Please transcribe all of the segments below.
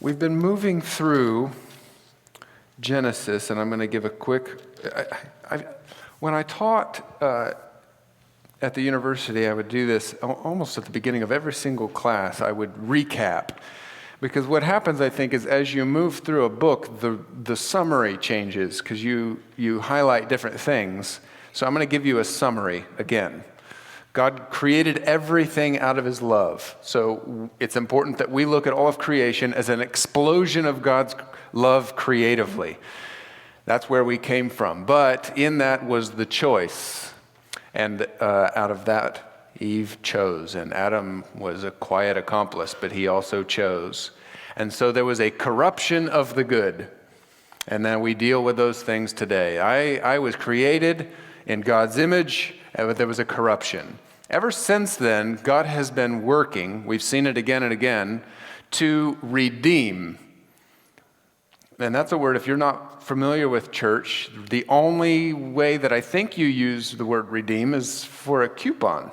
We've been moving through Genesis, and I'm going to give a quick... when I taught at the university, I would do this almost at the beginning of every single class. I would recap. Because what happens, I think, is as you move through a book, the summary changes because you highlight different things. So I'm going to give you a summary again. God created everything out of his love. So it's important that we look at all of creation as an explosion of God's love creatively. That's where we came from. But in that was the choice. And out of that, Eve chose. And Adam was a quiet accomplice, but he also chose. And so there was a corruption of the good. And then we deal with those things today. I was created in God's image, but there was a corruption. Ever since then, God has been working, we've seen it again and again, to redeem. And that's a word, if you're not familiar with church, the only way that I think you use the word redeem is for a coupon.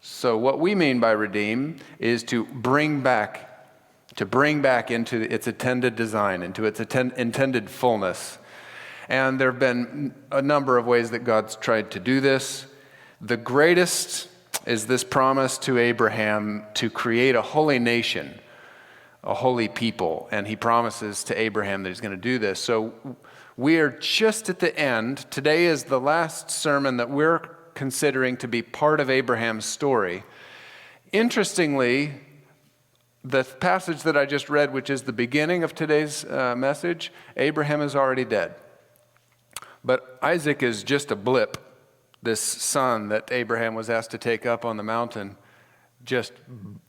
So what we mean by redeem is to bring back into its intended design, into its intended fullness. And there have been a number of ways that God's tried to do this. The greatest is this promise to Abraham to create a holy nation, a holy people. And he promises to Abraham that he's going to do this. So we are just at the end. Today is the last sermon that we're considering to be part of Abraham's story. Interestingly, the passage that I just read, which is the beginning of today's message, Abraham is already dead. But Isaac is just a blip. This son that Abraham was asked to take up on the mountain, just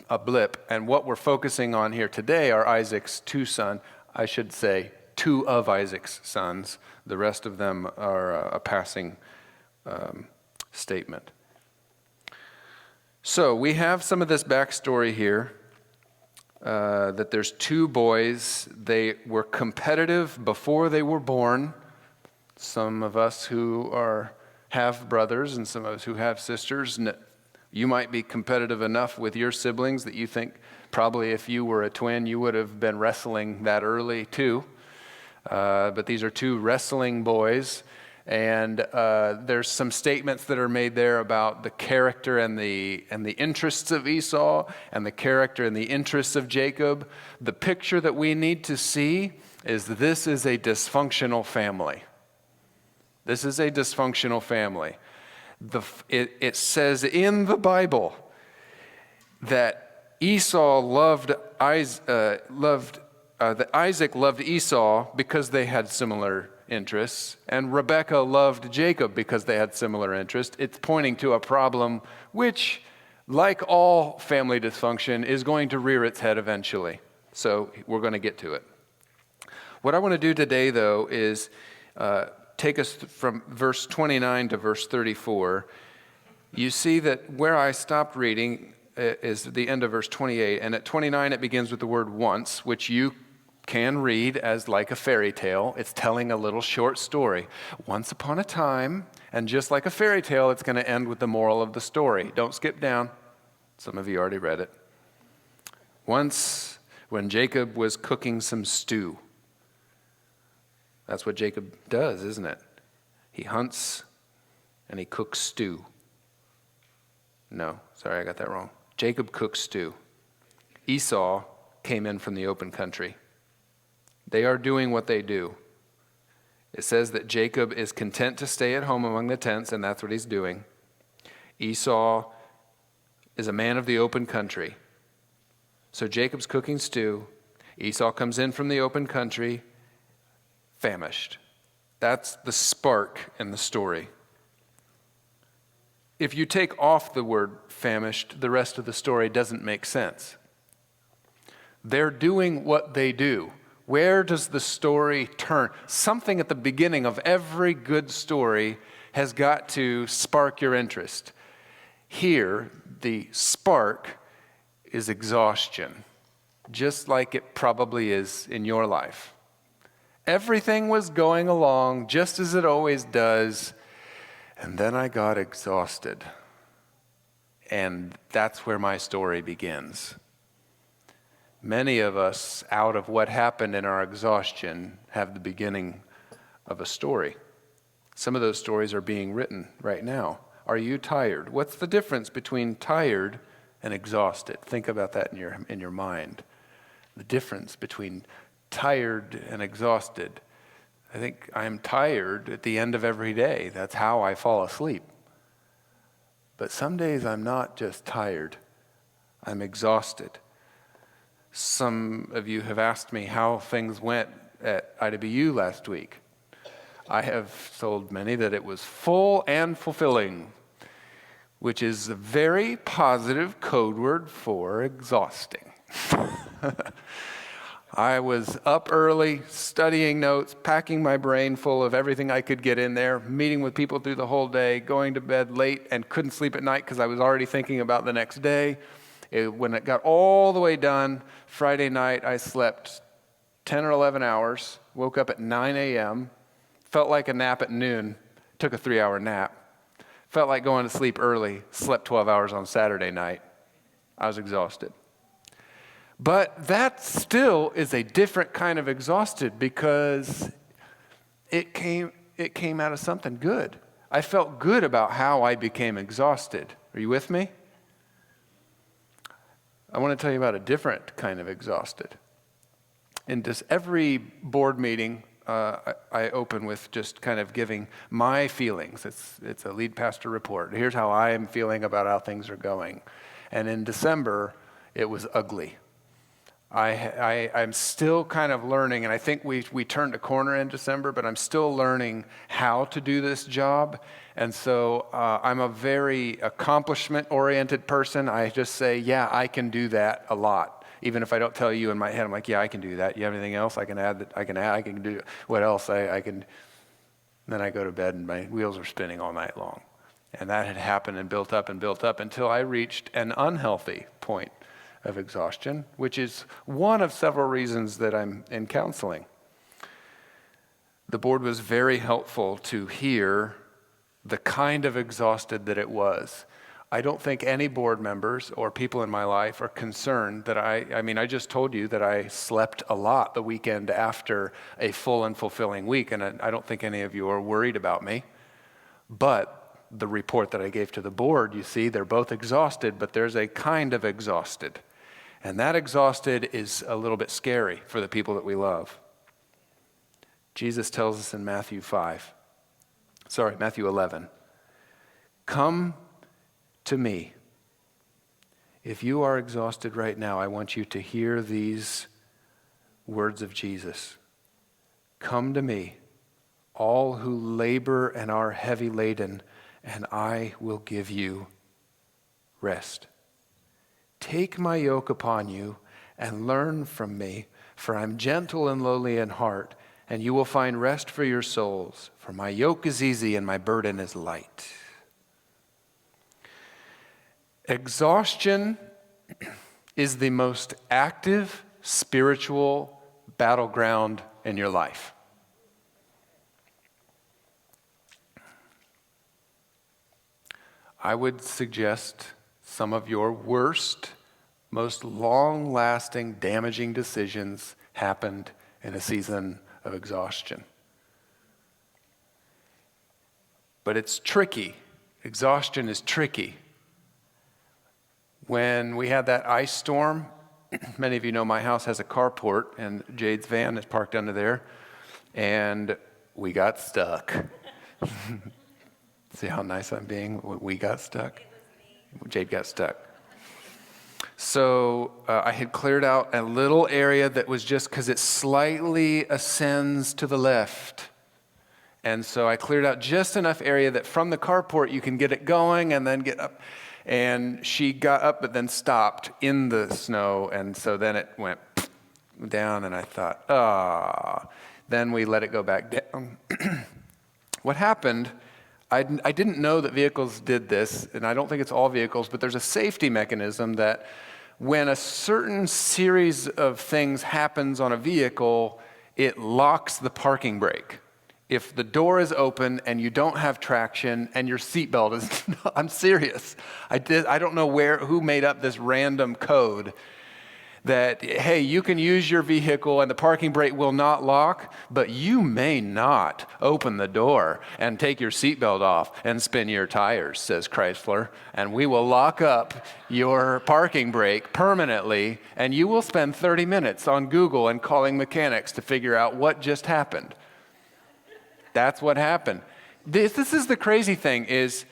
a blip. And what we're focusing on here today are Isaac's two sons. I should say two of Isaac's sons. The rest of them are a passing statement. So we have some of this backstory here, that there's two boys. They were competitive before they were born. Some of us who have brothers and some of us who have sisters, you might be competitive enough with your siblings that you think probably if you were a twin, you would have been wrestling that early too. But these are two wrestling boys, and there's some statements that are made there about the character and the interests of Esau and the character and the interests of Jacob. The picture that we need to see is that this is a dysfunctional family. This is a dysfunctional family. It says in the Bible that that Isaac loved Esau because they had similar interests, and Rebekah loved Jacob because they had similar interests. It's pointing to a problem which, like all family dysfunction, is going to rear its head eventually. So we're going to get to it. What I want to do today, though, is take us from verse 29 to verse 34. You see that where I stopped reading is the end of verse 28, and at 29 it begins with the word once, which you can read as like a fairy tale. It's telling a little short story. Once upon a time, and just like a fairy tale, it's going to end with the moral of the story. Don't skip down. Some of you already read it. Once, when Jacob was cooking some stew. That's what Jacob does, isn't it? He hunts and he cooks stew. No, sorry, I got that wrong. Jacob cooks stew. Esau came in from the open country. They are doing what they do. It says that Jacob is content to stay at home among the tents, and that's what he's doing. Esau is a man of the open country. So Jacob's cooking stew. Esau comes in from the open country, famished. That's the spark in the story. If you take off the word famished, the rest of the story doesn't make sense. They're doing what they do. Where does the story turn? Something at the beginning of every good story has got to spark your interest. Here, the spark is exhaustion, just like it probably is in your life. Everything was going along just as it always does, and then I got exhausted. And that's where my story begins. Many of us, out of what happened in our exhaustion, have the beginning of a story. Some of those stories are being written right now. Are you tired? What's the difference between tired and exhausted? Think about that in your mind. The difference between tired and exhausted. I think I'm tired at the end of every day. That's how I fall asleep. But some days I'm not just tired. I'm exhausted. Some of you have asked me how things went at IWU last week. I have told many that it was full and fulfilling, which is a very positive code word for exhausting. I was up early, studying notes, packing my brain full of everything I could get in there, meeting with people through the whole day, going to bed late and couldn't sleep at night because I was already thinking about the next day. When it got all the way done, Friday night, I slept 10 or 11 hours, woke up at 9 a.m., felt like a nap at noon, took a 3-hour nap, felt like going to sleep early, slept 12 hours on Saturday night. I was exhausted. But that still is a different kind of exhausted because it came out of something good. I felt good about how I became exhausted. Are you with me? I want to tell you about a different kind of exhausted. In just every board meeting, I open with just kind of giving my feelings. It's a lead pastor report. Here's how I am feeling about how things are going. And in December, it was ugly. I'm still kind of learning, and I think we turned a corner in December, but I'm still learning how to do this job. And so I'm a very accomplishment-oriented person. I just say, yeah, I can do that a lot. Even if I don't tell you in my head, I'm like, yeah, I can do that. You have anything else I can add? I can do what else I can. Then I go to bed and my wheels are spinning all night long. And that had happened and built up until I reached an unhealthy point of exhaustion, which is one of several reasons that I'm in counseling. The board was very helpful to hear the kind of exhausted that it was. I don't think any board members or people in my life are concerned that I just told you that I slept a lot the weekend after a full and fulfilling week, and I don't think any of you are worried about me. But the report that I gave to the board, you see, they're both exhausted, but there's a kind of exhausted. And that exhausted is a little bit scary for the people that we love. Jesus tells us in Matthew 11, "Come to me." If you are exhausted right now, I want you to hear these words of Jesus. "Come to me, all who labor and are heavy laden, and I will give you rest. Take my yoke upon you and learn from me, for I'm gentle and lowly in heart, and you will find rest for your souls. For my yoke is easy and my burden is light." Exhaustion is the most active spiritual battleground in your life. I would suggest some of your worst, most long-lasting, damaging decisions happened in a season of exhaustion. But it's tricky. Exhaustion is tricky. When we had that ice storm, many of you know my house has a carport, and Jade's van is parked under there, and we got stuck. See how nice I'm being? We got stuck. Jade got stuck. So I had cleared out a little area that was just because it slightly ascends to the left. And so I cleared out just enough area that from the carport you can get it going and then get up. And she got up but then stopped in the snow. And so then it went down and I thought, Then we let it go back down. What happened, I didn't know that vehicles did this, and I don't think it's all vehicles, but there's a safety mechanism that when a certain series of things happens on a vehicle, it locks the parking brake. If the door is open and you don't have traction and your seatbelt is, I'm serious. I don't know who made up this random code that, hey, you can use your vehicle and the parking brake will not lock, but you may not open the door and take your seatbelt off and spin your tires, says Chrysler, and we will lock up your parking brake permanently, and you will spend 30 minutes on Google and calling mechanics to figure out what just happened. That's what happened. This is the crazy thing is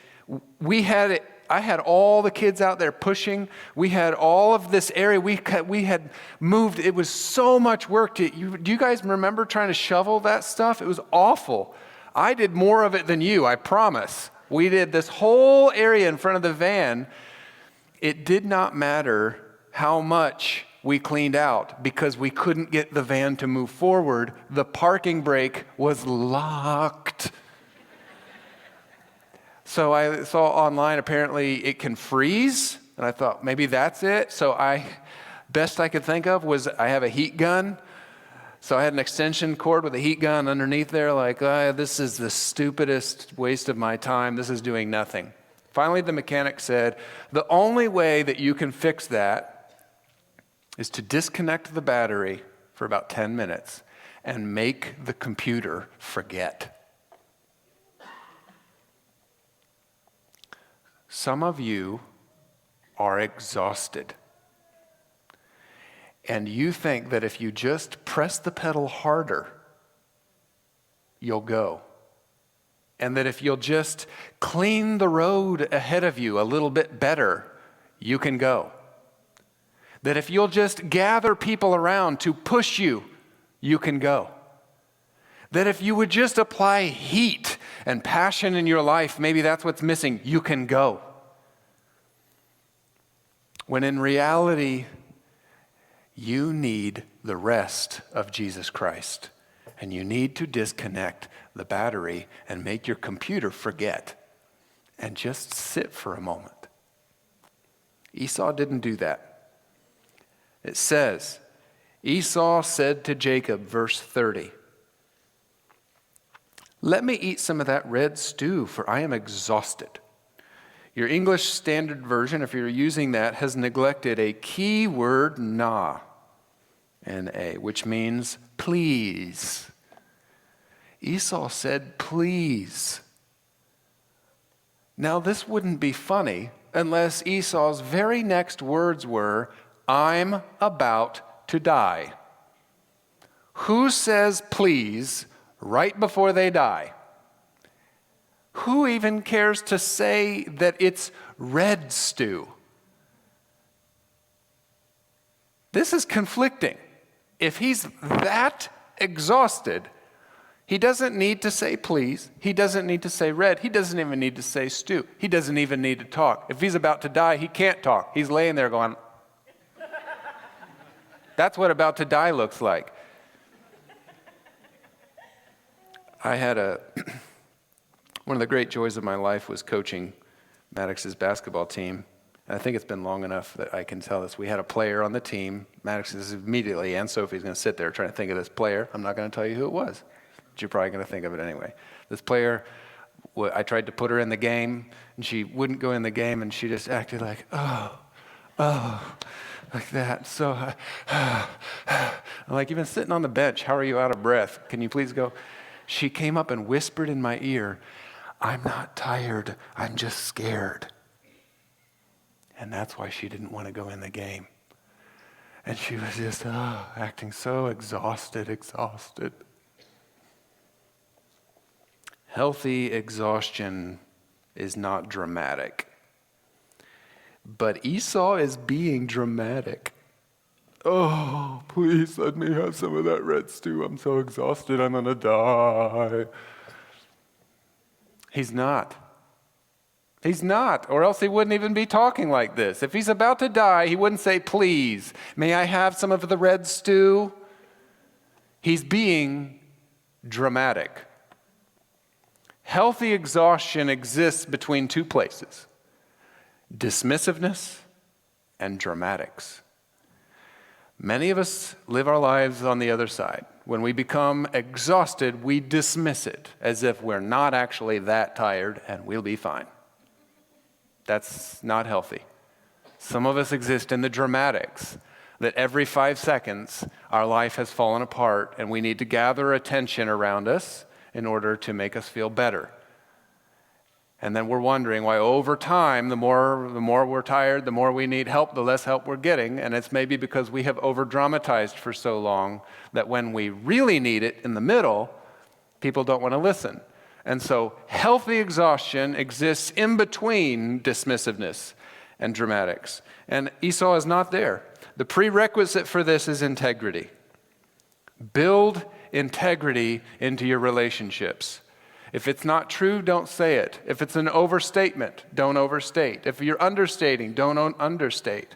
I had all the kids out there pushing. We had all of this area. We had moved. It was so much work. Do you guys remember trying to shovel that stuff? It was awful. I did more of it than you, I promise. We did this whole area in front of the van. It did not matter how much we cleaned out because we couldn't get the van to move forward. The parking brake was locked. So I saw online, apparently it can freeze, and I thought maybe that's it. So best I could think of was I have a heat gun. So I had an extension cord with a heat gun underneath there, like, this is the stupidest waste of my time. This is doing nothing. Finally, the mechanic said, the only way that you can fix that is to disconnect the battery for about 10 minutes and make the computer forget. Some of you are exhausted. And you think that if you just press the pedal harder, you'll go. And that if you'll just clean the road ahead of you a little bit better, you can go. That if you'll just gather people around to push you, you can go. That if you would just apply heat and passion in your life, maybe that's what's missing, you can go. When in reality, you need the rest of Jesus Christ. And you need to disconnect the battery and make your computer forget and just sit for a moment. Esau didn't do that. It says, Esau said to Jacob, verse 30, "Let me eat some of that red stew, for I am exhausted." Your English Standard Version, if you're using that, has neglected a key word, na, N-A, which means please. Esau said, please. Now, this wouldn't be funny unless Esau's very next words were, I'm about to die. Who says please right before they die? Who even cares to say that it's red stew? This is conflicting. If he's that exhausted, he doesn't need to say please. He doesn't need to say red. He doesn't even need to say stew. He doesn't even need to talk. If he's about to die, he can't talk. He's laying there going, that's what about to die looks like. I had one of the great joys of my life was coaching Maddox's basketball team. And I think it's been long enough that I can tell this. We had a player on the team. Maddox is immediately, and Sophie's going to sit there trying to think of this player. I'm not going to tell you who it was, but you're probably going to think of it anyway. This player, I tried to put her in the game, and she wouldn't go in the game, and she just acted like, like that. So, I'm like, you've been sitting on the bench. How are you out of breath? Can you please go? She came up and whispered in my ear, I'm not tired, I'm just scared. And that's why she didn't want to go in the game. And she was just acting so exhausted. Healthy exhaustion is not dramatic. But Esau is being dramatic. Oh, please let me have some of that red stew. I'm so exhausted, I'm going to die. He's not. He's not, or else he wouldn't even be talking like this. If he's about to die, he wouldn't say, please, may I have some of the red stew? He's being dramatic. Healthy exhaustion exists between two places, dismissiveness and dramatics. Many of us live our lives on the other side. When we become exhausted, we dismiss it as if we're not actually that tired and we'll be fine. That's not healthy. Some of us exist in the dramatics. that every 5 seconds our life has fallen apart and we need to gather attention around us in order to make us feel better. And then we're wondering why over time, the more we're tired, the more we need help, the less help we're getting. And it's maybe because we have over-dramatized for so long that when we really need it in the middle, people don't want to listen. And so healthy exhaustion exists in between dismissiveness and dramatics. And Esau is not there. The prerequisite for this is integrity. Build integrity into your relationships. If it's not true, don't say it. If it's an overstatement, don't overstate. If you're understating, don't understate.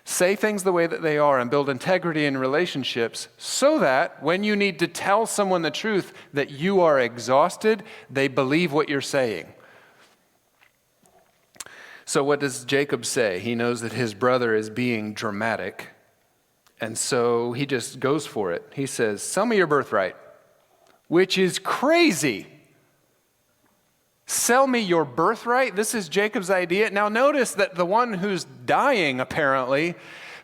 Say things the way that they are and build integrity in relationships so that when you need to tell someone the truth that you are exhausted, they believe what you're saying. So what does Jacob say? He knows that his brother is being dramatic, and so he just goes for it. He says, "Sell me your birthright," which is crazy. Sell me your birthright? This is Jacob's idea. Now notice that the one who's dying, apparently,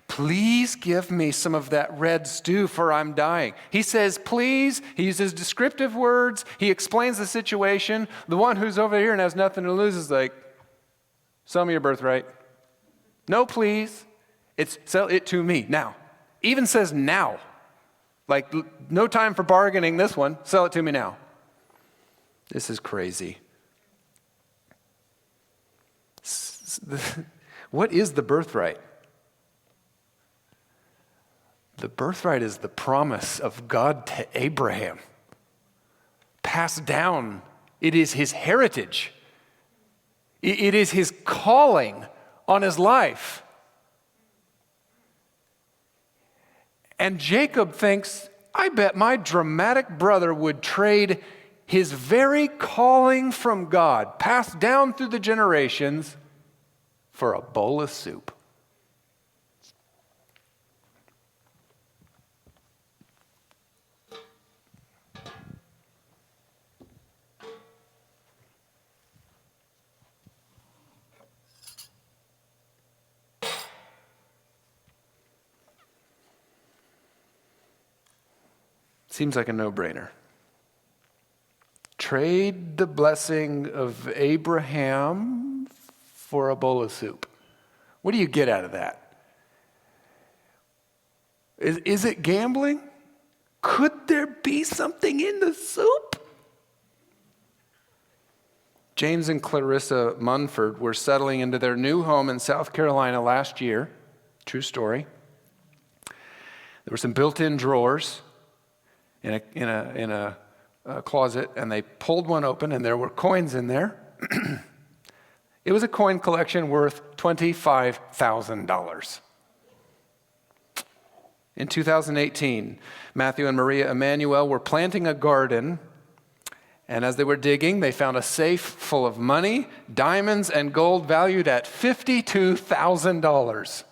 "Please give me some of that red stew, for I'm dying." He says, please. He uses descriptive words. He explains the situation. The one who's over here and has nothing to lose is like, "Sell me your birthright." No, please. It's sell it to me now. Even says now. Like, no time for bargaining this one. Sell it to me now. This is crazy. What is the birthright? The birthright is the promise of God to Abraham. Passed down. It is his heritage. It is his calling on his life. And Jacob thinks, I bet my dramatic brother would trade his very calling from God, passed down through the generations, for a bowl of soup. Seems like a no-brainer. Trade the blessing of Abraham for a bowl of soup. What do you get out of that? Is it gambling? Could there be something in the soup? James and Clarissa Munford were settling into their new home in South Carolina last year. True story. There were some built-in drawers in a closet, and they pulled one open, and there were coins in there. It was a coin collection worth $25,000. In 2018, Matthew and Maria Emanuel were planting a garden, and as they were digging, they found a safe full of money, diamonds, and gold valued at $52,000.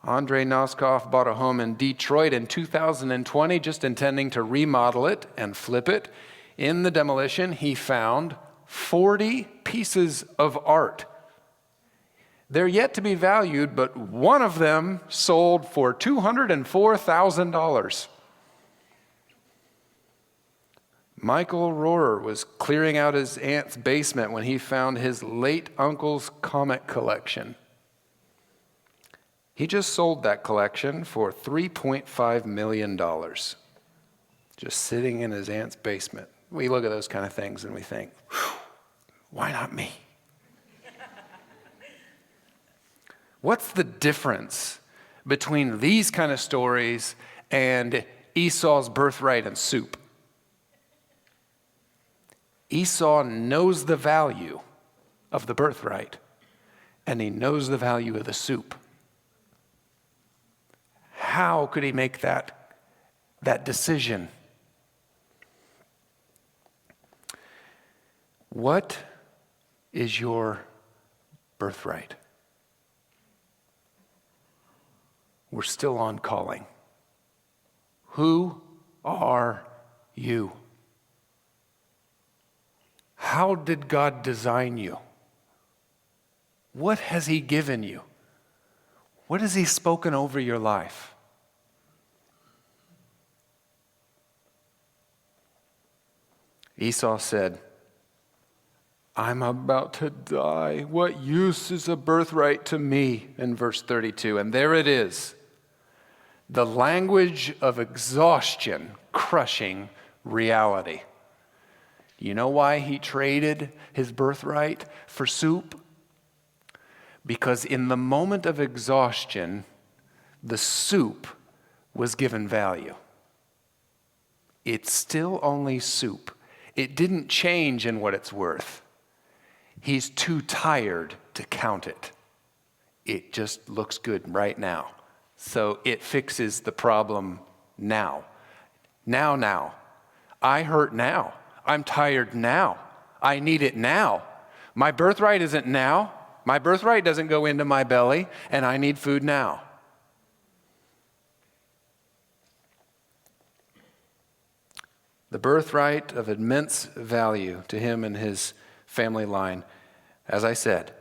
Andre Noskoff bought a home in Detroit in 2020, just intending to remodel it and flip it. In the demolition, he found 40 pieces of art. They're yet to be valued, but one of them sold for $204,000. Michael Rohrer was clearing out his aunt's basement when he found his late uncle's comic collection. He just sold that collection for $3.5 million, just sitting in his aunt's basement. We look at those kind of things and we think, why not me? What's the difference between these kind of stories and Esau's birthright and soup? Esau knows the value of the birthright, and he knows the value of the soup. How could he make that decision? What is your birthright? We're still on calling. Who are you? How did God design you? What has He given you? What has he spoken over your life? Esau said, I'm about to die. What use is a birthright to me? In verse 32. And there it is. The language of exhaustion crushing reality. You know why he traded his birthright for soup? Because in the moment of exhaustion, the soup was given value. It's still only soup. It didn't change in what it's worth. He's too tired to count it. It just looks good right now. So it fixes the problem now. Now. I hurt now. I'm tired now. I need it now. My birthright isn't now. My birthright doesn't go into my belly, and I need food now. The birthright of immense value to him and his family line. As I said,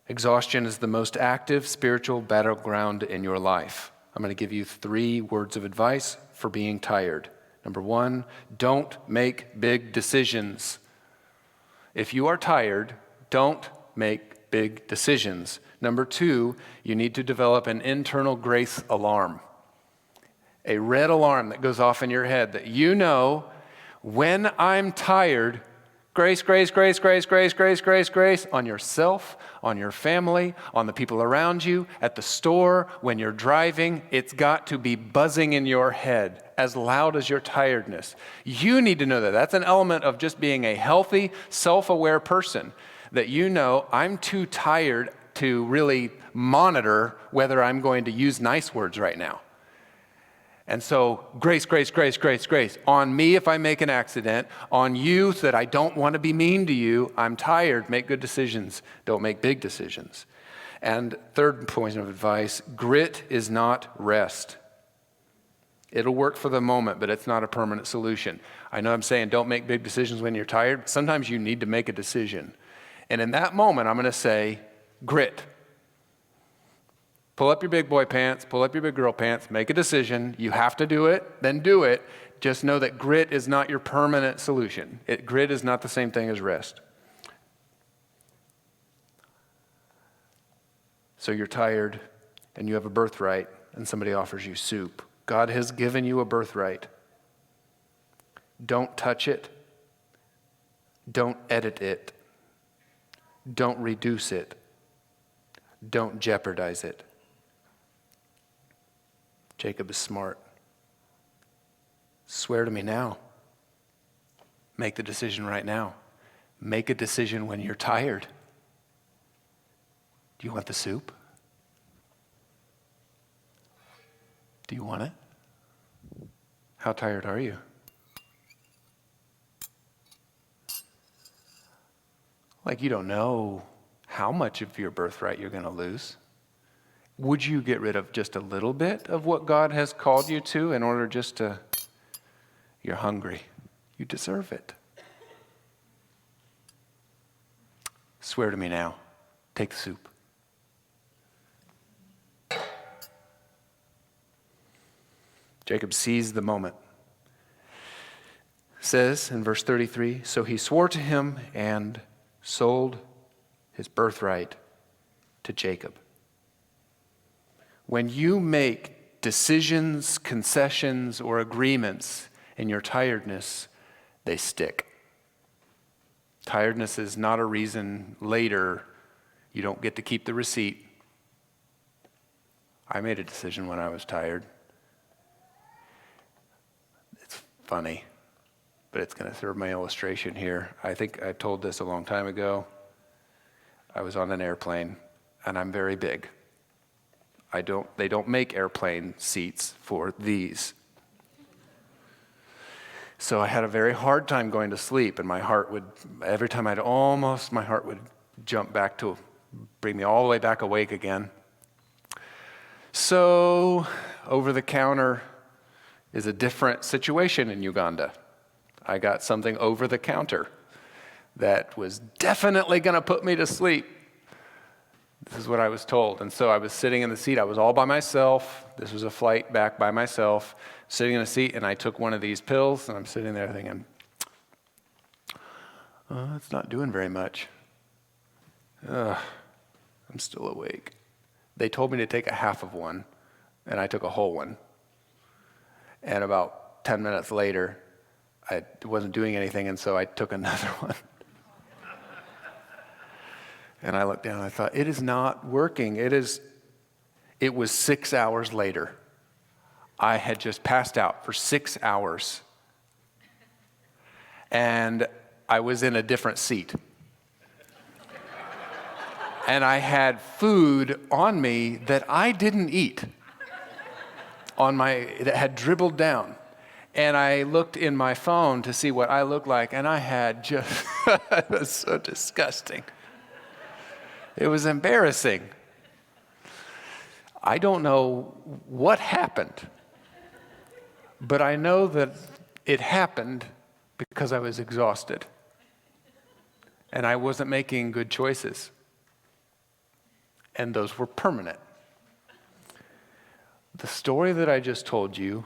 exhaustion is the most active spiritual battleground in your life. I'm going to give you 3 words of advice for being tired. Number 1, don't make big decisions. If you are tired, don't make big decisions. Number 2, you need to develop an internal grace alarm. A red alarm that goes off in your head that you know when I'm tired, grace, grace, grace, grace, grace, grace, grace, grace on yourself, on your family, on the people around you, at the store, when you're driving. It's got to be buzzing in your head as loud as your tiredness. You need to know that. That's an element of just being a healthy, self-aware person, that you know I'm too tired to really monitor whether I'm going to use nice words right now. And so, grace, grace, grace, grace, grace. On me if I make an accident. On you so that I don't want to be mean to you. I'm tired. Make good decisions. Don't make big decisions. And third point of advice, grit is not rest. It'll work for the moment, but it's not a permanent solution. I know I'm saying don't make big decisions when you're tired. Sometimes you need to make a decision. And in that moment, I'm going to say, grit. Pull up your big boy pants, pull up your big girl pants, make a decision. You have to do it, then do it. Just know that grit is not your permanent solution. Grit is not the same thing as rest. So you're tired and you have a birthright and somebody offers you soup. God has given you a birthright. Don't touch it. Don't edit it. Don't reduce it. Don't jeopardize it. Jacob is smart. Swear to me now. Make the decision right now. Make a decision when you're tired. Do you want the soup? Do you want it? How tired are you? Like you don't know how much of your birthright you're going to lose. Would you get rid of just a little bit of what God has called you to in order just to, you're hungry. You deserve it. Swear to me now. Take the soup. Jacob seized the moment. Says in verse 33, so he swore to him and sold his birthright to Jacob. When you make decisions, concessions, or agreements in your tiredness, they stick. Tiredness is not a reason later you don't get to keep the receipt. I made a decision when I was tired. It's funny, but it's going to serve my illustration here. I think I told this a long time ago. I was on an airplane, and I'm very big. They don't make airplane seats for these. So I had a very hard time going to sleep, and my heart would, every time my heart would jump back to, bring me all the way back awake again. So over the counter is a different situation in Uganda. I got something over the counter that was definitely going to put me to sleep. This is what I was told. And so I was sitting in the seat. I was all by myself. This was a flight back by myself, sitting in a seat, and I took one of these pills, and I'm sitting there thinking, it's not doing very much. I'm still awake. They told me to take a half of one, and I took a whole one. And about 10 minutes later, I wasn't doing anything, and so I took another one. And I looked down and I thought, it is not working. It was 6 hours later. I had just passed out for 6 hours. And I was in a different seat. And I had food on me that I didn't eat, that had dribbled down. And I looked in my phone to see what I looked like, and I had just, it was so disgusting. It was embarrassing. I don't know what happened, but I know that it happened because I was exhausted. And I wasn't making good choices. And those were permanent. The story that I just told you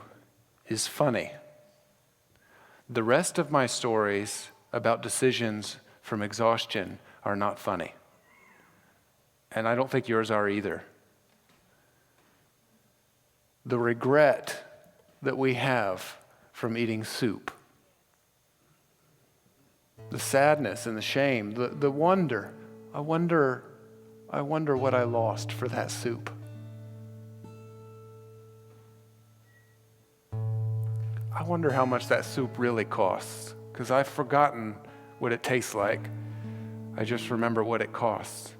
is funny. The rest of my stories about decisions from exhaustion are not funny. And I don't think yours are either. The regret that we have from eating soup, the sadness and the shame, the wonder, I wonder what I lost for that soup. I wonder how much that soup really costs, because I've forgotten what it tastes like. I just remember what it costs.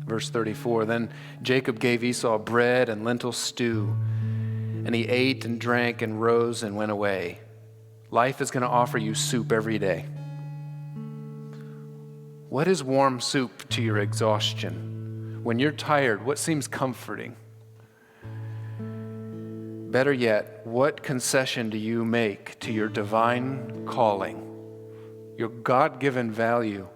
Verse 34, then Jacob gave Esau bread and lentil stew, and he ate and drank and rose and went away. Life is going to offer you soup every day. What is warm soup to your exhaustion? When you're tired, what seems comforting? Better yet, what concession do you make to your divine calling, your God-given value?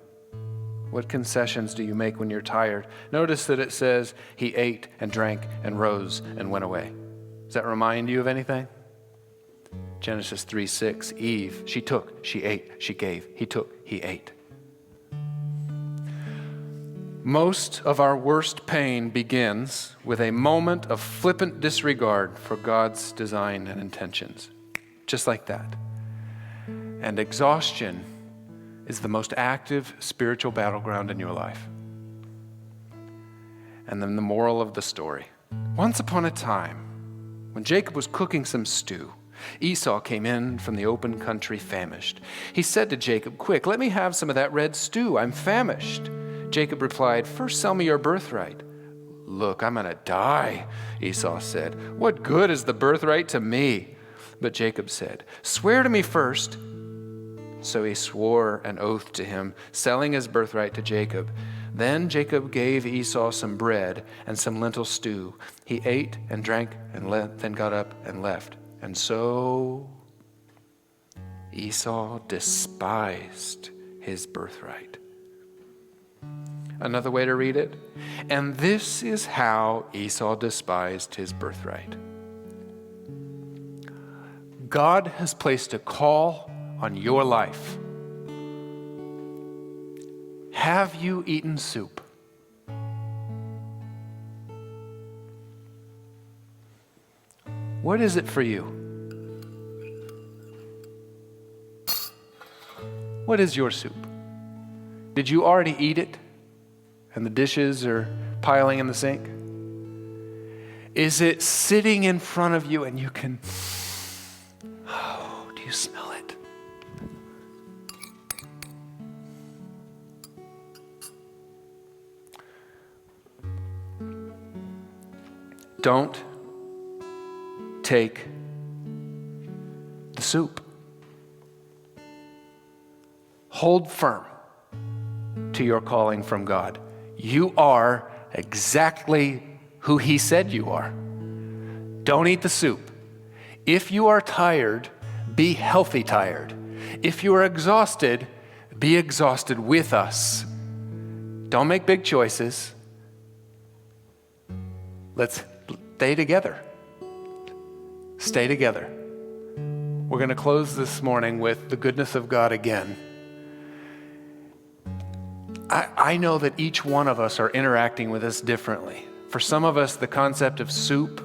What concessions do you make when you're tired? Notice that it says he ate and drank and rose and went away. Does that remind you of anything? Genesis 3:6, Eve, she took, she ate, she gave. He took, he ate. Most of our worst pain begins with a moment of flippant disregard for God's design and intentions. Just like that. And exhaustion is the most active spiritual battleground in your life. And then the moral of the story. Once upon a time, when Jacob was cooking some stew, Esau came in from the open country famished. He said to Jacob, quick, let me have some of that red stew. I'm famished. Jacob replied, first sell me your birthright. Look, I'm going to die, Esau said. What good is the birthright to me? But Jacob said, swear to me first. So he swore an oath to him, selling his birthright to Jacob. Then Jacob gave Esau some bread and some lentil stew. He ate and drank and then got up and left. And so Esau despised his birthright. Another way to read it, and this is how Esau despised his birthright. God has placed a call on your life. Have you eaten soup? What is it for you? What is your soup? Did you already eat it? And the dishes are piling in the sink? Is it sitting in front of you and you can, do you smell it? Don't take the soup. Hold firm to your calling from God. You are exactly who He said you are. Don't eat the soup. If you are tired, be healthy tired. If you are exhausted, be exhausted with us. Don't make big choices. Let's stay together. Stay together. We're going to close this morning with the goodness of God again. I know that each one of us are interacting with this differently. For some of us, the concept of soup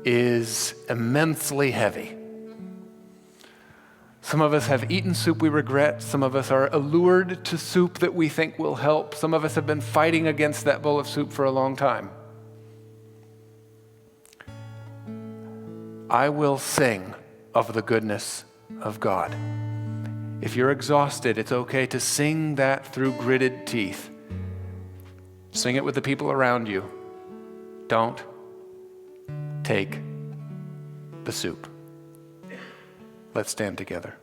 is immensely heavy. Some of us have eaten soup we regret. Some of us are allured to soup that we think will help. Some of us have been fighting against that bowl of soup for a long time. I will sing of the goodness of God. If you're exhausted, it's okay to sing that through gritted teeth. Sing it with the people around you. Don't take the soup. Let's stand together.